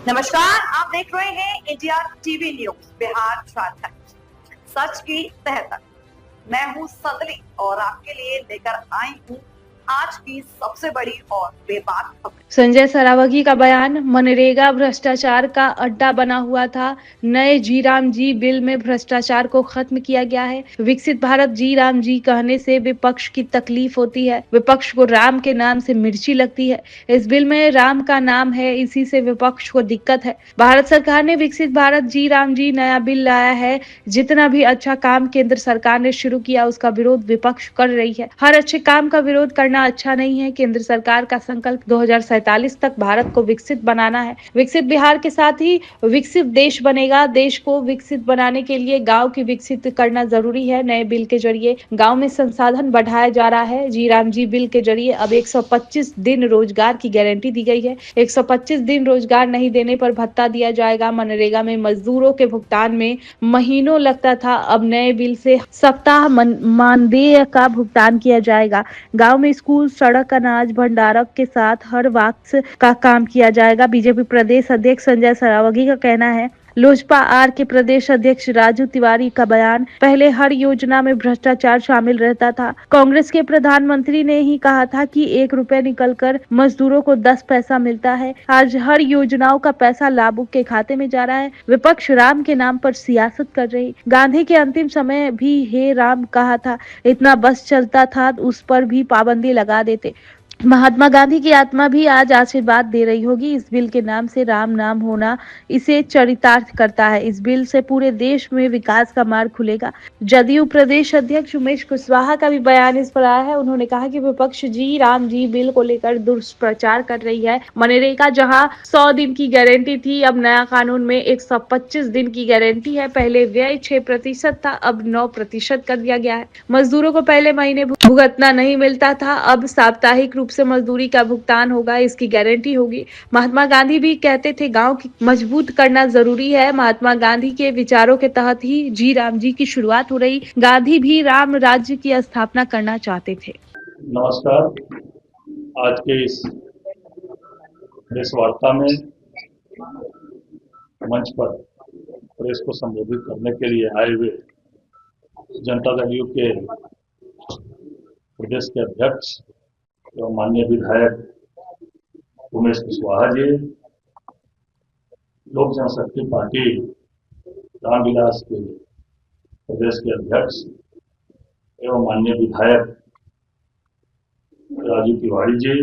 नमस्कार, आप देख रहे हैं India TV news Bihar Jharkhand, सच की तह तक। मैं हूं संदली और आपके लिए लेकर आई हूं आज की सबसे बड़ी और बेबाक खबर। संजय सरावगी का बयान, मनरेगा भ्रष्टाचार का अड्डा बना हुआ था। नए जी राम जी बिल में भ्रष्टाचार को खत्म किया गया है। विकसित भारत जी राम जी कहने से विपक्ष की तकलीफ होती है। विपक्ष को राम के नाम से मिर्ची लगती है। इस बिल में राम का नाम है, इसी से विपक्ष को दिक्कत है। भारत सरकार ने विकसित भारत जी राम जी नया बिल लाया है। जितना भी अच्छा काम केंद्र सरकार ने शुरू किया उसका विरोध विपक्ष कर रही है। हर अच्छे काम का विरोध करना अच्छा नहीं है। केंद्र सरकार का संकल्प 2047 तक भारत को विकसित बनाना है। विकसित बिहार के साथ ही विकसित देश बनेगा। देश को विकसित बनाने के लिए गांव की विकसित करना जरूरी है। नए बिल के जरिए गांव में संसाधन बढ़ाया जा रहा है। जी राम जी बिल के जरिए अब 125 दिन रोजगार की गारंटी दी गई है। 125 दिन रोजगार नहीं देने पर भत्ता दिया जाएगा। मनरेगा में मजदूरों के भुगतान में महीनों लगता था, अब नए बिल से सप्ताह मानदेय का भुगतान किया जाएगा। गांव में स्कूल, सड़क, अनाज भंडारक के साथ हर वक्त का काम किया जाएगा। बीजेपी प्रदेश अध्यक्ष संजय सरावगी का कहना है। लोजपा आर के प्रदेश अध्यक्ष राजू तिवारी का बयान, पहले हर योजना में भ्रष्टाचार शामिल रहता था। कांग्रेस के प्रधानमंत्री ने ही कहा था कि 1 रुपए निकलकर मजदूरों को 10 पैसा मिलता है। आज हर योजनाओं का पैसा लाभुक के खाते में जा रहा है। विपक्ष राम के नाम पर सियासत कर रही। गांधी के अंतिम समय भी हे राम कहा था, इतना बस चलता था उस पर भी पाबंदी लगा देते। महात्मा गांधी की आत्मा भी आज आशीर्वाद दे रही होगी। इस बिल के नाम से राम नाम होना इसे चरितार्थ करता है। इस बिल से पूरे देश में विकास का मार्ग खुलेगा। जदयू प्रदेश अध्यक्ष उमेश कुशवाहा का भी बयान इस पर आया है। उन्होंने कहा कि विपक्ष जी राम जी बिल को लेकर दुष्प्रचार कर रही है। मनरेगा जहां 100 दिन की गारंटी थी, अब नया कानून में 125 दिन की गारंटी है। पहले व्यय 6% था, अब 9% कर दिया गया है। मजदूरों को पहले महीने भुगतना नहीं मिलता था, अब साप्ताहिक रूप से मजदूरी का भुगतान होगा, इसकी गारंटी होगी। महात्मा गांधी भी कहते थे गांव की मजबूत करना जरूरी है। महात्मा गांधी के विचारों के तहत ही जी राम जी की शुरुआत हो रही। गांधी भी राम राज्य की स्थापना करना चाहते थे। नमस्कार। आज के इस प्रेस वार्ता में मंच पर प्रेस को संबोधित करने के लिए आए हुए जनता दल यू के प्रदेश के अध्यक्ष एवं माननीय विधायक उमेश कुशवाहा जी, लोक जनशक्ति पार्टी रामविलास के प्रदेश के अध्यक्ष एवं माननीय विधायक राजू तिवारी जी,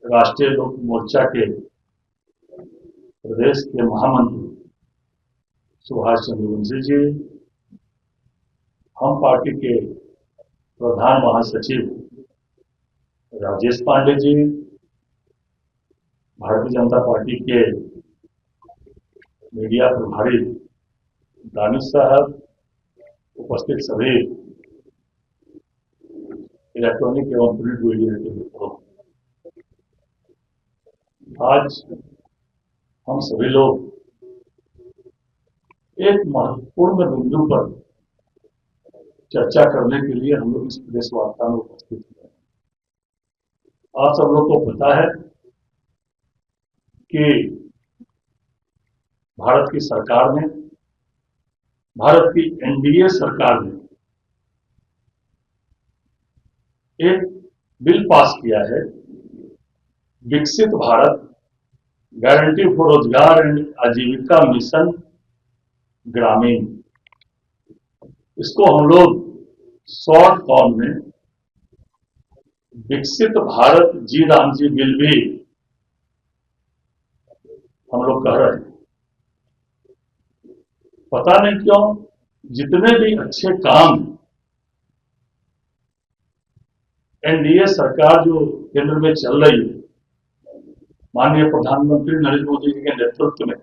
राष्ट्रीय लोक मोर्चा के प्रदेश के महामंत्री सुभाष चंद्र वंशी जी, हम पार्टी के प्रधान महासचिव राजेश पांडे जी, भारतीय जनता पार्टी के मीडिया प्रभारी दानिश साहब, उपस्थित सभी इलेक्ट्रॉनिक एवं प्रिंट मीडिया के मित्रों, आज हम सभी लोग एक महत्वपूर्ण बिंदु पर चर्चा करने के लिए हम लोग इस प्रेस वार्ता में उपस्थित हुए। आप सब लोग को पता है कि भारत की सरकार ने, भारत की एनडीए सरकार ने एक बिल पास किया है, विकसित भारत गारंटी फॉर रोजगार एंड आजीविका मिशन ग्रामीण। इसको हम लोग शॉर्ट फॉर्म में विकसित भारत जी राम जी बिल भी हम लोग कह रहे हैं। पता नहीं क्यों जितने भी अच्छे काम एनडीए सरकार जो केंद्र में चल रही है, माननीय प्रधानमंत्री नरेंद्र मोदी जी के नेतृत्व में,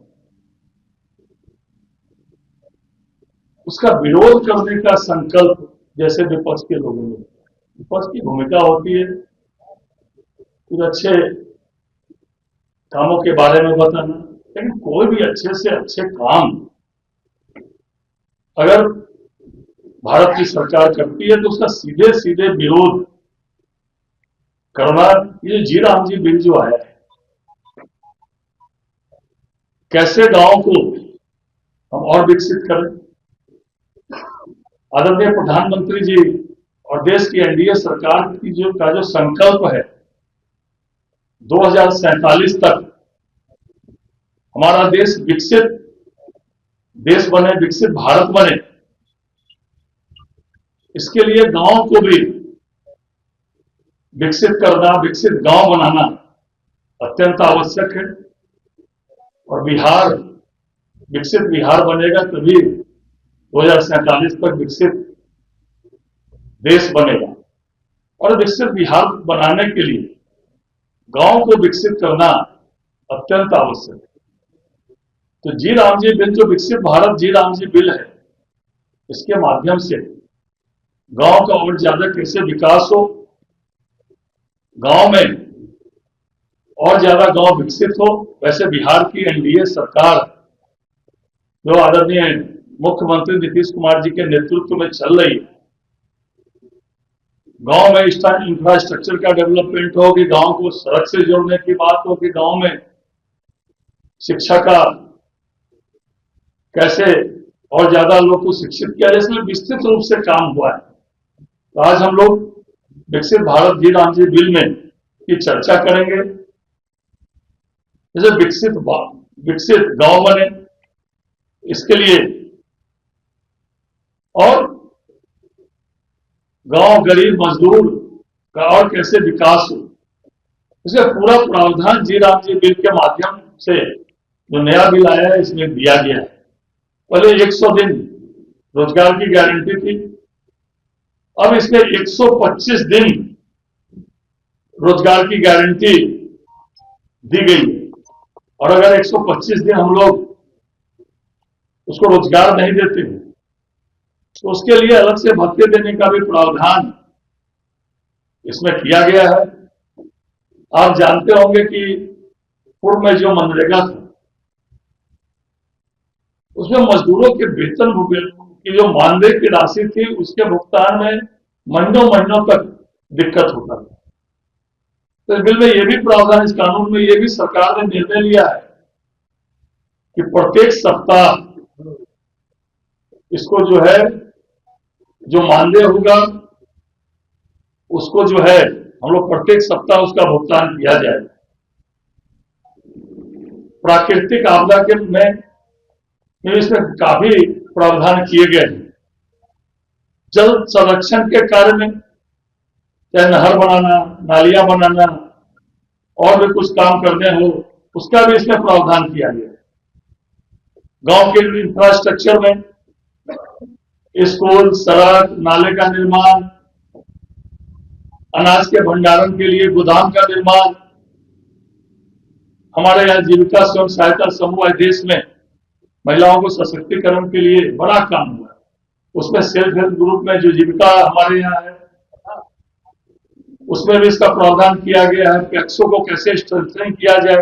उसका विरोध करने का संकल्प जैसे विपक्ष के लोगों ने। विपक्ष की भूमिका होती है कुछ अच्छे कामों के बारे में बताना, लेकिन कोई भी अच्छे से अच्छे काम अगर भारत की सरकार करती है तो उसका सीधे सीधे विरोध करना। ये जी राम जी बिल जो आया है, कैसे गांव को हम और विकसित करें। आदरणीय प्रधानमंत्री जी और देश की एनडीए सरकार की जो संकल्प है 2047 तक हमारा देश विकसित देश बने, विकसित भारत बने, इसके लिए गांव को भी विकसित करना, विकसित गांव बनाना अत्यंत आवश्यक है। और बिहार विकसित बिहार बनेगा तभी 2047 तक विकसित देश बनेगा। और विकसित बिहार बनाने के लिए गांव को विकसित करना अत्यंत आवश्यक है। तो जी राम जी बिल, जो विकसित भारत जी राम जी बिल है, इसके माध्यम से गांव का और ज्यादा कैसे विकास हो, गांव में और ज्यादा गांव विकसित हो, वैसे बिहार की एनडीए सरकार जो आदरणीय मुख्यमंत्री नीतीश कुमार जी के नेतृत्व में चल रही है, गांव में इंफ्रास्ट्रक्चर का डेवलपमेंट हो, कि गांव को सड़क से जोड़ने की बात हो, कि गांव में शिक्षा का कैसे और ज्यादा लोग को शिक्षित किया जाए, इसमें विस्तृत रूप से काम हुआ है। तो आज हम लोग विकसित भारत जी राम जी बिल में की चर्चा करेंगे। जैसे विकसित गांव बने, इसके लिए और गांव गरीब मजदूर का और कैसे विकास हो, इसका पूरा प्रावधान जी राम जी बिल के माध्यम से जो नया बिल आया है इसमें दिया गया है। पहले 100 दिन रोजगार की गारंटी थी, अब इसमें 125 दिन रोजगार की गारंटी दी गई। और अगर 125 दिन हम लोग उसको रोजगार नहीं देते तो उसके लिए अलग से भत्ते देने का भी प्रावधान इसमें किया गया है। आप जानते होंगे कि पूर्व में जो मनरेगा था उसमें मजदूरों के वेतन की जो मानदेय की राशि थी उसके भुगतान में महीनों तक दिक्कत होता था। तो इस बिल में यह भी प्रावधान, इस कानून में यह भी सरकार ने निर्णय लिया है कि प्रत्येक सप्ताह इसको जो है, जो मानदेय होगा उसको जो है हम लोग प्रत्येक सप्ताह उसका भुगतान किया जाए। प्राकृतिक आपदा के में इसमें काफी प्रावधान किए गए हैं। जल संरक्षण के कार्य में चाहे नहर बनाना, नालियां बनाना और भी कुछ काम करने हो, उसका भी इसमें प्रावधान किया गया। गांव के इंफ्रास्ट्रक्चर में स्कूल, सड़क, नाले का निर्माण, अनाज के भंडारण के लिए गोदाम का निर्माण, हमारे यहाँ जीविका स्वयं सहायता समूह देश में महिलाओं को सशक्तिकरण के लिए बड़ा काम हुआ है। उसमें सेल्फ हेल्प ग्रुप में जो जीविका हमारे यहाँ है उसमें भी इसका प्रावधान किया गया है। पैक्सों को कैसे स्ट्रेंथनिंग किया जाए,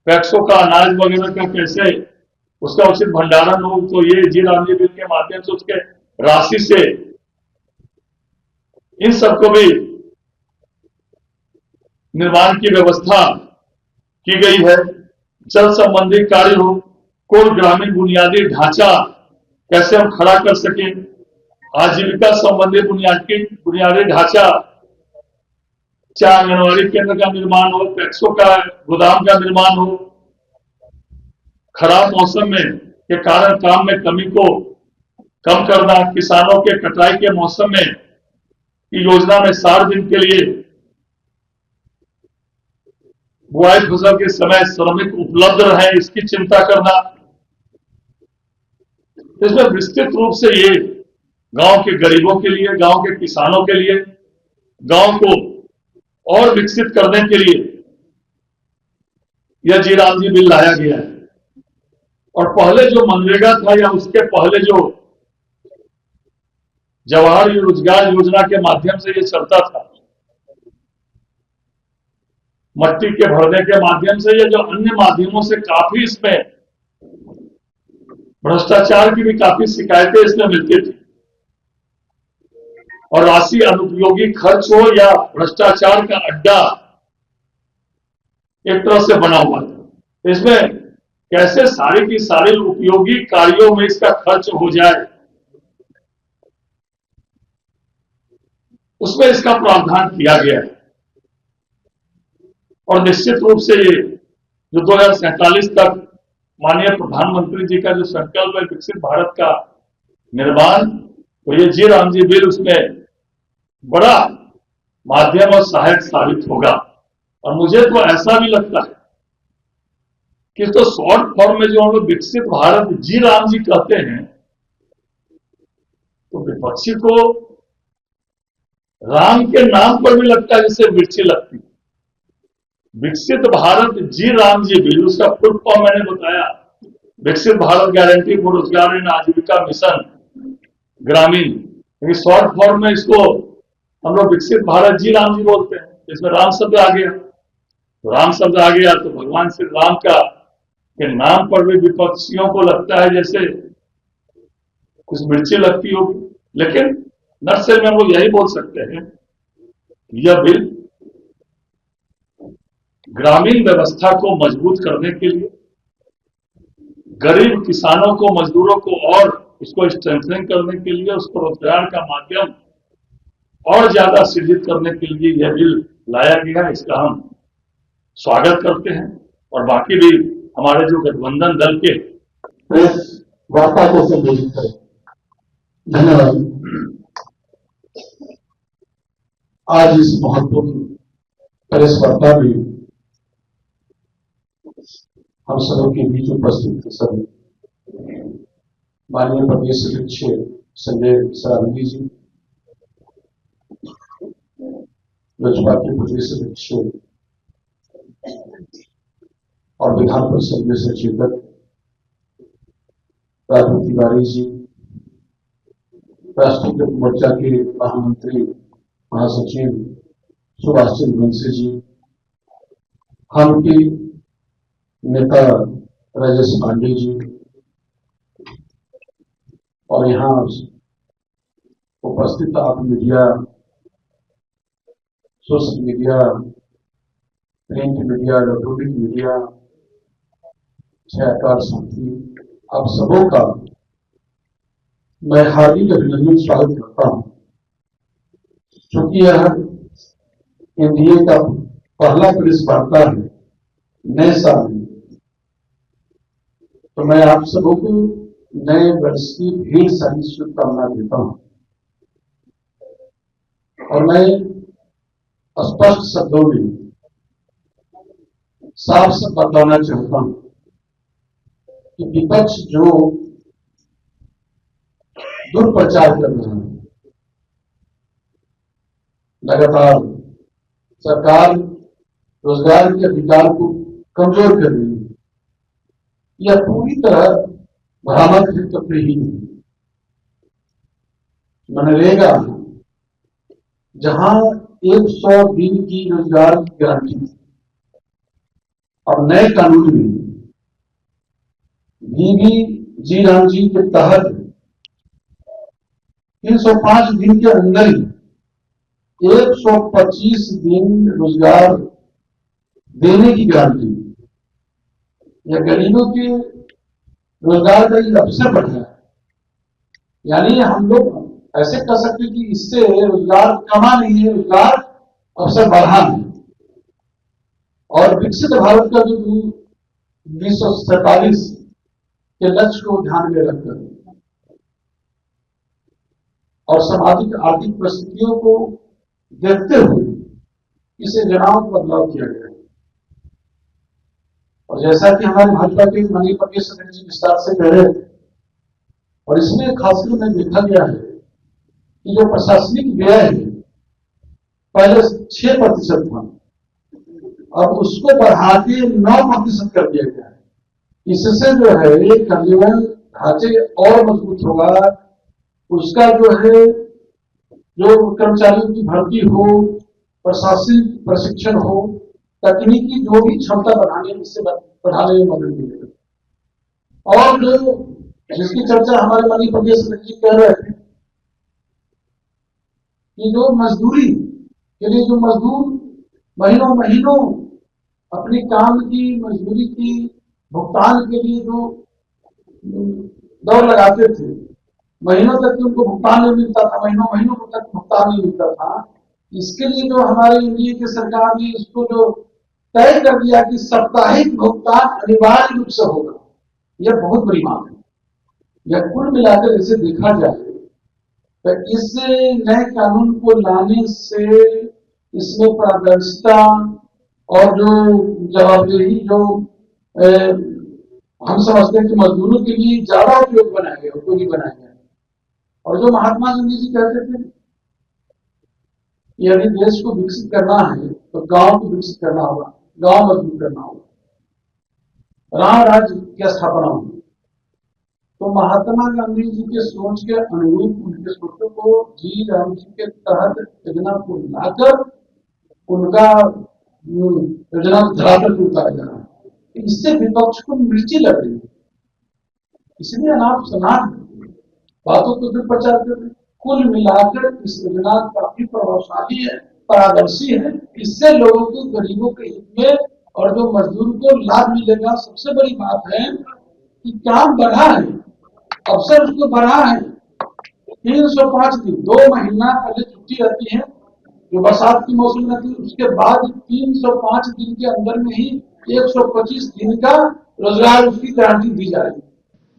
पैक्सों का अनाज वगैरह का कैसे उसका उचित भंडारण हो, तो ये जी राम जी बिल के माध्यम से उसके राशि से इन सबको भी निर्माण की व्यवस्था की गई है। जल संबंधी कार्य हो, कुल ग्रामीण बुनियादी ढांचा कैसे हम खड़ा कर सकें, आजीविका संबंधी बुनियादी ढांचा, चाहे आंगनबाड़ी केंद्र का निर्माण हो, पैक्सों का गोदाम का निर्माण हो, खराब मौसम में के कारण काम में कमी को कम करना, किसानों के कटाई के मौसम में की योजना में 60 दिन के लिए बुआई फसल के समय श्रमिक उपलब्ध रहे, इसकी चिंता करना। इसमें विस्तृत रूप से ये गांव के गरीबों के लिए, गांव के किसानों के लिए, गांव को और विकसित करने के लिए यह जी राम जी बिल लाया गया है। और पहले जो मनरेगा था या उसके पहले जो जवाहर रोजगार योजना के माध्यम से ये चलता था, मट्टी के भरने के माध्यम से या जो अन्य माध्यमों से काफी इसमें भ्रष्टाचार की भी काफी शिकायतें इसमें मिलती थी। और राशि अनुपयोगी खर्च हो या भ्रष्टाचार का अड्डा एक तरह से बना हुआ था। इसमें कैसे सारे की सारे उपयोगी कार्यों में इसका खर्च हो जाए, उसमें इसका प्रावधान किया गया है। और निश्चित रूप से ये जो 2047 तक माननीय प्रधानमंत्री जी का जो संकल्प है विकसित भारत का निर्माण, तो ये जी राम जी बिल उसमें बड़ा माध्यम और सहायक साबित होगा। और मुझे तो ऐसा भी लगता है कि तो शॉर्ट फॉर्म में जो हम लोग विकसित भारत जी राम जी कहते हैं, तो विपक्षी को राम के नाम पर भी लगता है जैसे मिर्ची लगती। विकसित भारत जी राम जी बिल, उसका फुल फॉर्म मैंने बताया, विकसित भारत गारंटी फॉर रोजगार एंड आजीविका मिशन ग्रामीण। लेकिन शॉर्ट फॉर्म में इसको हम लोग विकसित भारत जी राम जी बोलते हैं। इसमें राम शब्द आ गया, तो राम शब्द आ गया तो भगवान श्री राम का के नाम पर भी विपक्षियों को लगता है जैसे कुछ मिर्ची लगती होगी। लेकिन नर्सरी में हम लोग यही बोल सकते हैं कि यह बिल ग्रामीण व्यवस्था को मजबूत करने के लिए, गरीब किसानों को, मजदूरों को और उसको स्ट्रेंथनिंग करने के लिए, उसको रोजगार का माध्यम और ज्यादा सृजित करने के लिए यह बिल लाया गया है। इसका हम स्वागत करते हैं। और बाकी भी हमारे जो गठबंधन दल के प्रेस वार्ता को संबोधित करें। धन्यवाद। आज इस महत्वपूर्ण प्रेस वार्ता में हम सबों के बीच उपस्थित सभी माननीय प्रदेश अध्यक्ष संजय सरावगी जी, लोजपा के प्रदेश अध्यक्ष और विधान परिषद में सचेतक राजू तिवारी जी, राष्ट्रीय मोर्चा के महामंत्री महासचिव सुभाष चंद्र बंसी जी, हम के नेता राजेश पांडे जी, और यहाँ उपस्थित आप media, social media, print media, electronic media, छायाकार साथी, आप सबों का मैं हार्दिक अभिनंदन स्वागत करता हूं। क्योंकि यह एनडीए का पहला प्रेस वार्ता है नए साल में, तो मैं आप सबों को नए वर्ष की ढेर सारी शुभकामना देता हूं। और मैं स्पष्ट शब्दों में साफ साफ बताना चाहता हूं कि विपक्ष जो दुष्प्रचार कर रहा है, लगातार सरकार रोजगार के अधिकार को कमजोर कर रही है, यह पूरी तरह बरामद तथ्य ही है। मनरेगा जहां 100 दिन की रोजगार की गारंटी थी, और नए कानून में भी जी राम जी के तहत 305 दिन के अंदर ही 125 दिन रोजगार देने की गारंटी, या गरीबों के रोजगार का एक अवसर बढ़ा है। यानी हम लोग ऐसे कह सकते कि इससे रोजगार कमा नहीं है, रोजगार अवसर बढ़ा है। और विकसित भारत का जो 2047 के लक्ष्य को ध्यान में रखकर और सामाजिक आर्थिक परिस्थितियों को देखते हुए इसे जनाव बदलाव किया गया है। और जैसा कि हमारे भाजपा के माननीय प्रदेश अध्यक्ष विस्तार से कह रहे थे, और इसमें खासकर में देखा गया है कि जो प्रशासनिक व्यय है पहले 6% था, अब उसको बढ़ा के 9% कर दिया गया है। इससे जो है कार्यान्वयन ढांचे और मजबूत होगा, उसका जो है जो कर्मचारियों की भर्ती हो, प्रशासनिक प्रशिक्षण हो, तकनीकी जो भी क्षमता बढ़ाने में मदद मिलेगा। और जो जिसकी चर्चा हमारे माननीय प्रदेश अध्यक्ष कह रहे थे कि जो मजदूरी के लिए जो मजदूर महीनों अपनी काम की मजदूरी की भुगतान के लिए जो दौड़ लगाते थे, महीनों तक उनको भुगतान नहीं मिलता था, महीनों तक भुगतान नहीं मिलता था। इसके लिए जो हमारे एनडीए की सरकार ने इसको जो तय कर दिया कि साप्ताहिक भुगतान अनिवार्य रूप से होगा, यह बहुत बड़ी मांग है। यह कुल मिलाकर इसे देखा जाए तो इस नए कानून को लाने से इसमें पारदर्शिता और जो जवाबदेही जो हम समझते हैं कि मजदूरों के लिए ज्यादा उपयोगी बनाया गया। और जो महात्मा गांधी जी कहते थे कि यदि देश को विकसित करना है तो गांव को विकसित करना होगा, गांव मजबूत करना होगा, राम राज्य की स्थापना होगी। तो महात्मा गांधी जी के सोच के अनुरूप उनके सोचों को जी राम जी के तहत योजना को लाकर उनका योजना धरातल पर उतारा जा रहा है। इससे विपक्ष को मिर्ची लग रही है, इसलिए अनाप शनाप बातों को दुष्प्रचार कर रहे। कुल मिलाकर इस योजना काफी प्रभावशाली है, पारदर्शी है। इससे लोगों को, गरीबों के हित में और जो मजदूर को लाभ मिलेगा। सबसे बड़ी बात है कि काम बढ़ा है, अवसर उसको बढ़ा है। 305 दिन, 2 महीना पहले छुट्टी रहती है जो बरसात की मौसम रहती है, उसके बाद 305 दिन के अंदर में ही 125 दिन का रोजगार उसकी गारंटी दी जा रही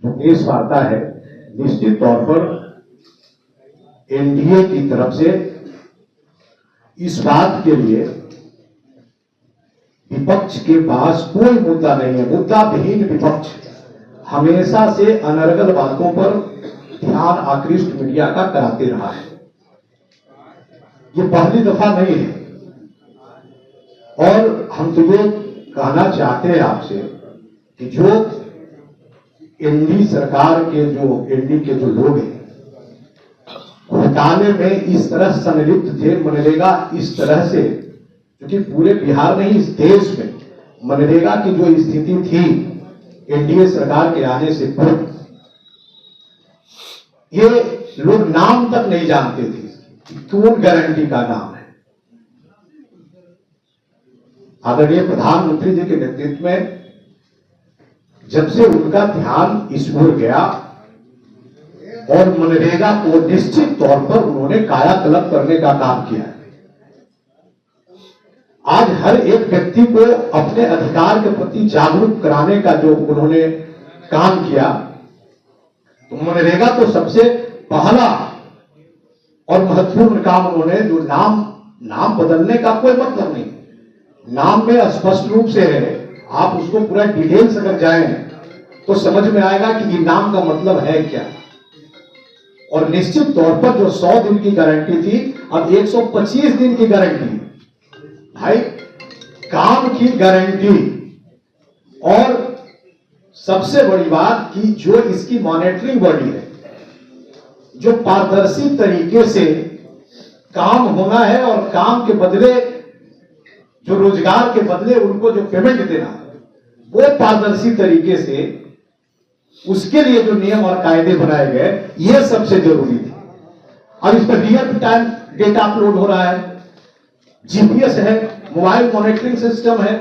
है। देश वार्ता है, निश्चित तौर पर एनडीए की तरफ से इस बात के लिए विपक्ष के पास कोई मुद्दा नहीं है। मुद्दा विहीन विपक्ष हमेशा से अनर्गल बातों पर ध्यान आकृष्ट मीडिया का कराते रहा है। ये पहली दफा नहीं है। और हम तो ये कहना चाहते हैं आपसे कि जो एनडी सरकार के एनडी के जो लोग हैं घोटाले में इस तरह संलिप्त थे, मनरेगा इस तरह से, क्योंकि पूरे बिहार में ही, इस देश में मनरेगा की जो स्थिति थी एनडीए सरकार के आने से पूर्व, ये लोग नाम तक नहीं जानते थे कि कौन गारंटी का नाम है। आदरणीय प्रधानमंत्री जी के नेतृत्व में जब से उनका ध्यान इस ओर गया और मनरेगा को निश्चित तौर पर उन्होंने कायाकल्प करने का काम किया है। आज हर एक व्यक्ति को अपने अधिकार के प्रति जागरूक कराने का जो उन्होंने काम किया, तो मनरेगा तो सबसे पहला और महत्वपूर्ण काम उन्होंने, जो नाम बदलने का कोई मतलब नहीं, नाम में स्पष्ट रूप से है, आप उसको पूरा डिटेल्स अगर जाएं तो समझ में आएगा कि ये नाम का मतलब है क्या। और निश्चित तौर पर जो 100 दिन की गारंटी थी, अब 125 दिन की गारंटी। भाई, काम की गारंटी। और सबसे बड़ी बात कि जो इसकी मॉनिटरिंग बॉडी है, जो पारदर्शी तरीके से काम होना है और काम के बदले, जो रोजगार के बदले उनको जो पेमेंट देना, वो पारदर्शी तरीके से, उसके लिए जो नियम और कायदे बनाए गए, ये सबसे जरूरी थे। अब इस पर रियल टाइम डेटा अपलोड हो रहा है, जीपीएस है, मोबाइल मॉनिटरिंग सिस्टम है,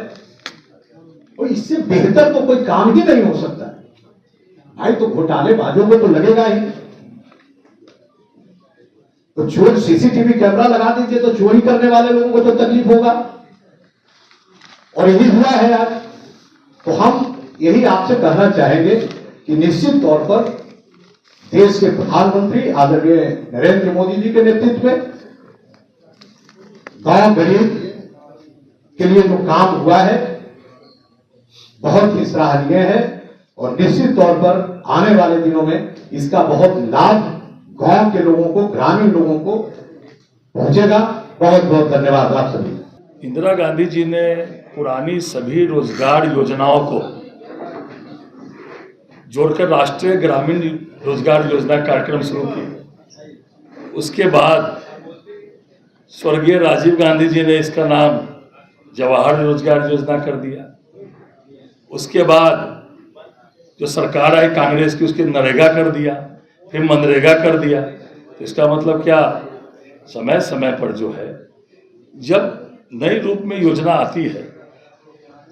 और इससे बेहतर तो कोई काम ही नहीं हो सकता। भाई, तो घोटालेबाजों को तो लगेगा ही। तो चोर सीसीटीवी कैमरा लगा दीजिए तो चोरी करने वाले लोगों को तो तकलीफ होगा, और यही हुआ है आज। तो हम यही आपसे कहना चाहेंगे कि निश्चित तौर पर देश के प्रधानमंत्री आदरणीय नरेंद्र मोदी जी के नेतृत्व में गांव गरीब के लिए जो काम हुआ है बहुत ही सराहनीय है, और निश्चित तौर पर आने वाले दिनों में इसका बहुत लाभ गांव के लोगों को, ग्रामीण लोगों को पहुंचेगा। बहुत बहुत धन्यवाद आप सभी। इंदिरा गांधी जी ने पुरानी सभी रोजगार योजनाओं को जोड़कर राष्ट्रीय ग्रामीण रोजगार योजना कार्यक्रम शुरू किया। उसके बाद स्वर्गीय राजीव गांधी जी ने इसका नाम जवाहर रोजगार योजना कर दिया। उसके बाद जो सरकार आई कांग्रेस की, उसके नरेगा कर दिया, फिर मनरेगा कर दिया। तो इसका मतलब क्या, समय समय पर जो है, जब नई रूप में योजना आती है,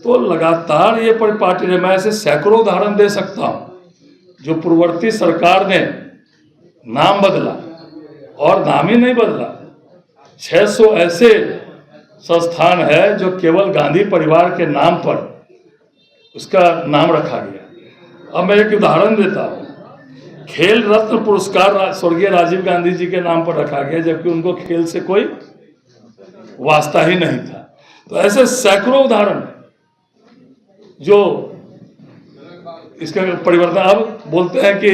तो लगातार ये पार्टी ने, मैं ऐसे सैकड़ों उदाहरण दे सकता हूं जो पूर्ववर्ती सरकार ने नाम बदला और नाम ही नहीं बदला। 600 ऐसे संस्थान है जो केवल गांधी परिवार के नाम पर उसका नाम रखा गया। अब मैं एक उदाहरण देता हूँ, खेल रत्न पुरस्कार स्वर्गीय राजीव गांधी जी के नाम पर रखा गया, जबकि उनको खेल से कोई वास्ता ही नहीं था। तो ऐसे सैकड़ों उदाहरण जो इसका परिवर्तन, अब बोलते हैं कि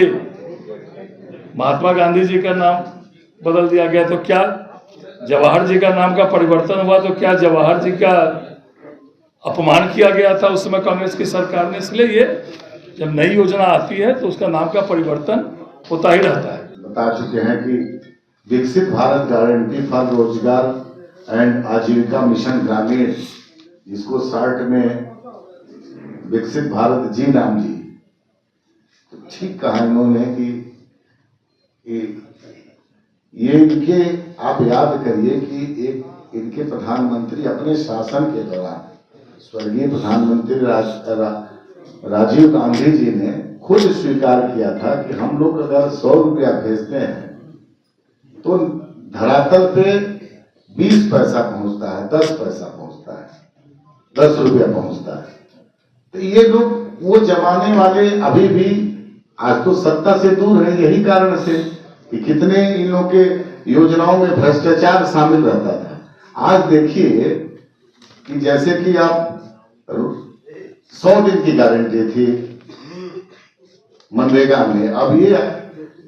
महात्मा गांधी जी का नाम बदल दिया गया, तो क्या जवाहर जी का नाम का परिवर्तन हुआ, तो क्या जवाहर जी का अपमान किया गया था उस समय कांग्रेस की सरकार ने? इसलिए ये जब नई योजना आती है तो उसका नाम का परिवर्तन होता ही रहता है। बता चुके हैं कि विकसित भारत गारंटी फॉर रोजगार एंड आजीविका मिशन ग्रामीण, जिसको शॉर्ट में विकसित भारत जी नाम जी, तो ठीक कहा इन्होंने कि ये इनके, आप याद करिए कि एक इनके प्रधानमंत्री अपने शासन के दौरान स्वर्गीय प्रधानमंत्री राजीव गांधी जी ने खुद स्वीकार किया था कि हम लोग अगर 100 रुपया भेजते हैं तो धरातल पे 20 पैसा पहुंचता है, 10 पैसा पहुंचता है, 10 रुपया पहुंचता है। तो ये लोग वो जमाने वाले अभी भी, आज तो सत्ता से दूर है, यही कारण से कि कितने इन लोग के योजनाओं में भ्रष्टाचार शामिल रहता था। आज देखिए कि जैसे कि आप 100 दिन की गारंटी थी मनरेगा में, अब ये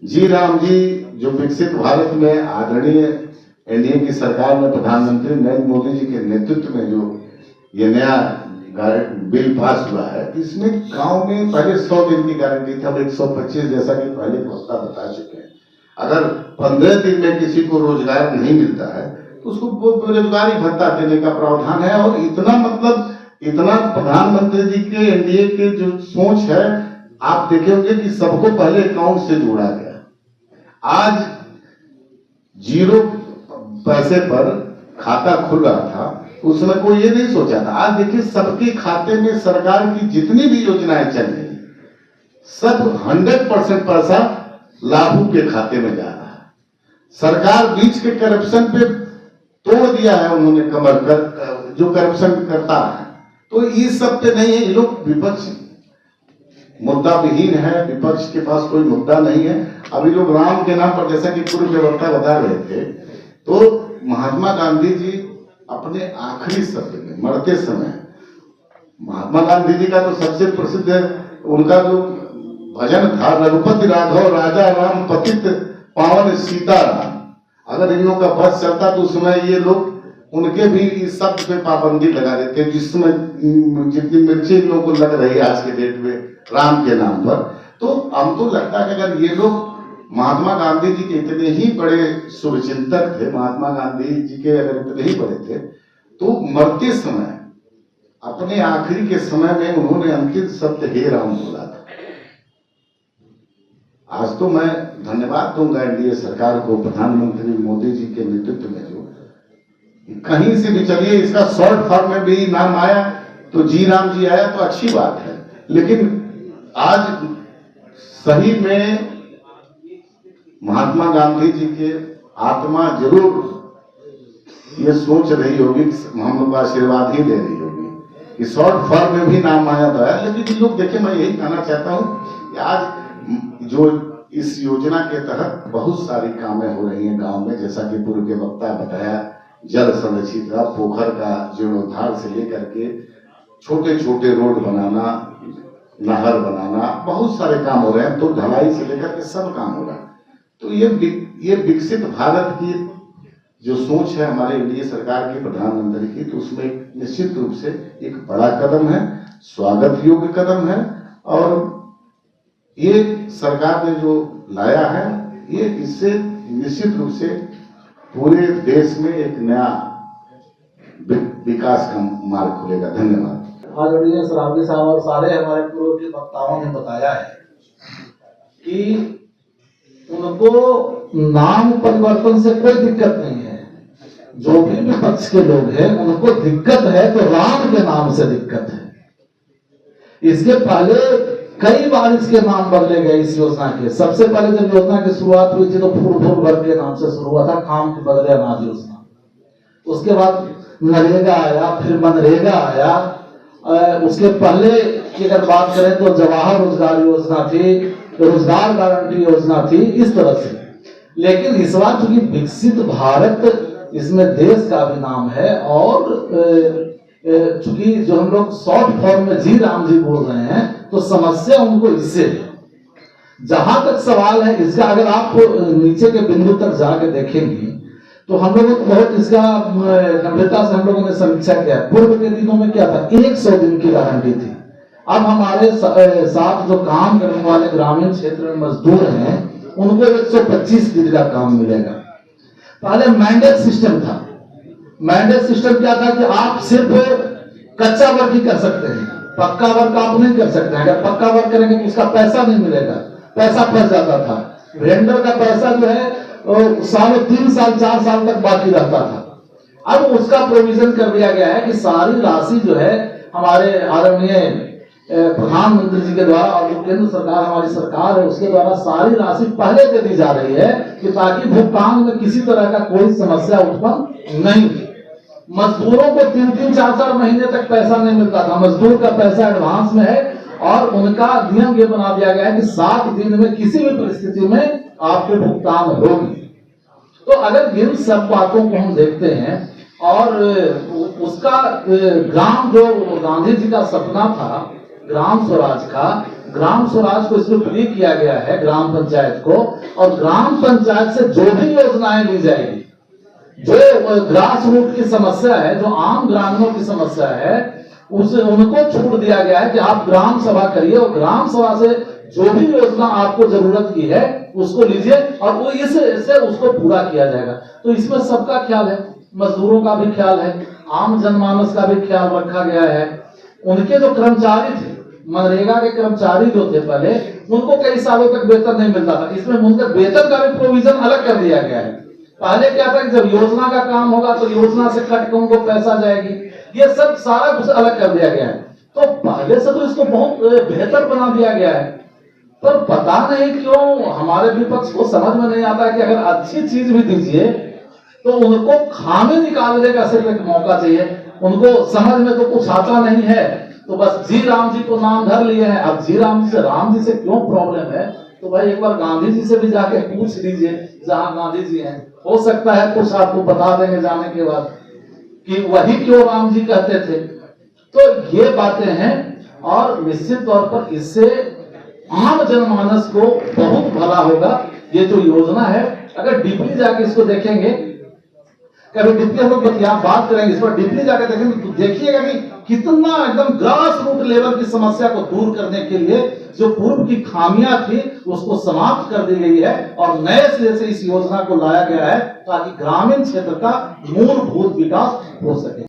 जी राम जी जो विकसित भारत में आदरणीय एनडीए की सरकार में प्रधानमंत्री नरेंद्र मोदी जी के नेतृत्व में जो ये नया बिल पास हुआ है, इसमें गांव में पहले 100 दिन की गारंटी थी, अब 125, जैसा कि पहले प्रवक्ता बता चुके हैं। अगर 15 दिन में किसी को रोजगार नहीं मिलता है तो उसको बेरोजगारी भत्ता देने का प्रावधान है। और इतना मतलब इतना प्रधानमंत्री जी के एनडीए के जो सोच है, आप देखे होंगे कि सबको पहले अकाउंट से जोड़ा गया। आज 0 पैसे पर खाता खुल रहा था, उस समय कोई ये नहीं सोचा था। आज देखिए सबके खाते में सरकार की जितनी भी योजनाएं चल रही है, सब 100% पैसा लाभुक के खाते में जा रहा है। सरकार बीच के करप्शन पे तोड़ दिया है उन्होंने कमर कर, जो करप्शन करता है। तो ये सब पे नहीं है, ये लोग विपक्ष मुद्दा विहीन है, विपक्ष के पास कोई मुद्दा नहीं है। अभी लोग राम के नाम पर, जैसा कि पूर्व प्रवक्ता बता रहे थे, तो महात्मा गांधी जी अपने आखिरी शब्द में मरते समय, महात्मा गांधी जी का तो सबसे प्रसिद्ध उनका जो भजन था, रघुपति राघव राजा राम पतित पावन सीताराम। अगर इन लोगों का बस चलता तो उस समय ये लोग उनके भी इस शब्द पे पाबंदी लगा देते, जिसमें जितनी मिर्ची इन लोगों को लग रही है आज के डेट में राम के नाम पर। तो हम तो लगता है कि अगर ये लोग महात्मा गांधी जी के इतने ही बड़े शुभचिंतक थे, महात्मा गांधी जी के अगर इतने ही बड़े थे, तो मरते समय अपने आखिरी के समय में उन्होंने अंतिम शब्द हे राम बोला था। आज तो मैं धन्यवाद दूंगा एनडीए सरकार को, प्रधानमंत्री मोदी जी के नेतृत्व में, जो कहीं से भी, चलिए इसका शॉर्ट फॉर्म में भी नाम आया तो जी राम जी आया तो अच्छी बात है, लेकिन आज सही में महात्मा गांधी जी के आत्मा जरूर ये सोच रही होगी, हम लोग आशीर्वाद ही दे रही होगी कि शॉर्ट फॉर्म में भी नाम आया तो आया। लेकिन लोग देखे, मैं यही कहना चाहता हूँ कि आज जो इस योजना के तहत बहुत सारी कामें हो रही हैं गांव में, जैसा कि पूर्व के वक्ता बताया, जल संरक्षित का, पोखर का जीर्णोद्धार से लेकर के छोटे छोटे रोड बनाना, नहर बनाना, बहुत सारे काम हो रहे हैं। तो ढलाई से लेकर के सब काम हो रहा है। तो ये विकसित भारत की जो सोच है हमारे एनडीए सरकार की, प्रधानमंत्री की, तो उसमें निश्चित रूप से एक बड़ा कदम है, स्वागत योग्य कदम है। और ये सरकार ने जो लाया है, ये इससे निश्चित रूप से पूरे देश में एक नया विकास का मार्ग खुलेगा। धन्यवाद। आदरणीय सरावगी साहब और सारे हमारे पूर्व के वक्ताओं ने बताया है कि उनको नाम परिवर्तन से कोई दिक्कत नहीं है। जो भी विपक्ष के लोग हैं उनको दिक्कत है तो राम के नाम से दिक्कत है। इसके पहले कई बार इसके नाम बदले गए इस योजना के। सबसे पहले जब योजना की शुरुआत हुई थी तो फूल वर्ग के नाम से शुरू हुआ था, काम के बदले अनाज योजना। उसके बाद नरेगा आया, फिर मनरेगा आया। उसके पहले की अगर बात करें तो जवाहर रोजगार योजना थी, रोजगार गारंटी योजना थी, इस तरह से। लेकिन इस बार चूंकि विकसित भारत इसमें देश का भी नाम है और चूंकि जो हम लोग शॉर्ट फॉर्म में जी राम जी बोल रहे हैं तो समस्या उनको इससे है। जहां तक सवाल है इसका, अगर आप नीचे के बिंदु तक जाके देखेंगे तो हम लोगों को बहुत इसका गंभीरता से हम लोगों ने समीक्षा किया। पूर्व के दिनों में क्या था, 100 दिन की गारंटी थी। अब हमारे साथ जो काम करने वाले ग्रामीण क्षेत्र में मजदूर हैं उनको 125 दिन का काम मिलेगा। पहले मैंडेट सिस्टम था। मैंडेट सिस्टम क्या था कि आप सिर्फ कच्चा वर्क ही कर सकते हैं, पक्का वर्क आप नहीं कर सकते हैं। अगर पक्का वर्क करेंगे तो उसका पैसा नहीं मिलेगा, पैसा फंस जाता था। वेंडर का पैसा जो है सालों 3 साल 4 साल तक बाकी रहता था। अब उसका प्रोविजन कर दिया गया है कि सारी राशि जो है हमारे आदरणीय प्रधानमंत्री जी के द्वारा और जो केंद्र सरकार हमारी सरकार है उसके द्वारा सारी राशि पहले दे दी जा रही है कि ताकि भुगतान में किसी तरह का कोई समस्या उत्पन्न नहीं। मजदूरों को 3-3 4-4 महीने तक पैसा नहीं मिलता था। मजदूर का पैसा एडवांस में है और उनका नियम ये बना दिया गया है कि 7 दिन में किसी भी परिस्थिति में आपको भुगतान होगी। तो अगर इन सब बातों को हम देखते हैं और उसका ग्राम जो गांधी जी का सपना था ग्राम स्वराज का, ग्राम स्वराज को इसमें फ्री किया गया है ग्राम पंचायत को। और ग्राम पंचायत से जो भी योजनाएं ली जाएगी, जो ग्रास रूट की समस्या है, जो आम ग्रामीणों की समस्या है, उसे उनको छूट दिया गया है कि आप ग्राम सभा करिए और ग्राम सभा से जो भी योजना आपको जरूरत की है उसको लीजिए और वो इससे उसको पूरा किया जाएगा। तो इसमें सबका ख्याल है, मजदूरों का भी ख्याल है, आम जनमानस का भी ख्याल रखा गया है। उनके जो कर्मचारी थे, मनरेगा के कर्मचारी जो थे पहले, उनको कई सालों तक वेतन नहीं मिलता था। इसमें उनके वेतन का भी प्रोविजन अलग कर दिया गया है। पहले क्या था कि जब योजना का काम होगा तो योजना से कट के उनको पैसा जाएगी, ये सब सारा कुछ अलग कर दिया गया है। तो पहले से तो इसको बहुत बेहतर बना दिया गया है। पर पता नहीं क्यों हमारे विपक्ष को समझ में नहीं आता कि अगर अच्छी चीज भी दीजिए तो उनको खामी निकालने का सिर्फ एक मौका चाहिए। उनको समझ में तो कुछ आता नहीं है तो बस जी राम जी को नाम धर लिए हैं। अब जी राम जी से क्यों प्रॉब्लम है तो भाई एक बार गांधी जी से भी जाके पूछ लीजिए, जहां गांधी जी हैं, हो सकता है कुछ आपको बता देंगे जाने के बाद कि वही क्यों राम जी कहते थे। तो ये बातें हैं और निश्चित तौर पर इससे आम जनमानस को बहुत भला होगा। ये जो योजना है अगर डीपली जाके इसको देखेंगे, कभी डीपली हम लोग बात करेंगे इस पर, डीपली जाके देखेंगे तो देखिएगा कि कितना एकदम ग्रास रूट लेवल की समस्या को दूर करने के लिए जो पूर्व की खामियां थी उसको समाप्त कर दी गई है और नए सिरे से इस योजना को लाया गया है ताकि ग्रामीण क्षेत्र का मूलभूत विकास हो सके।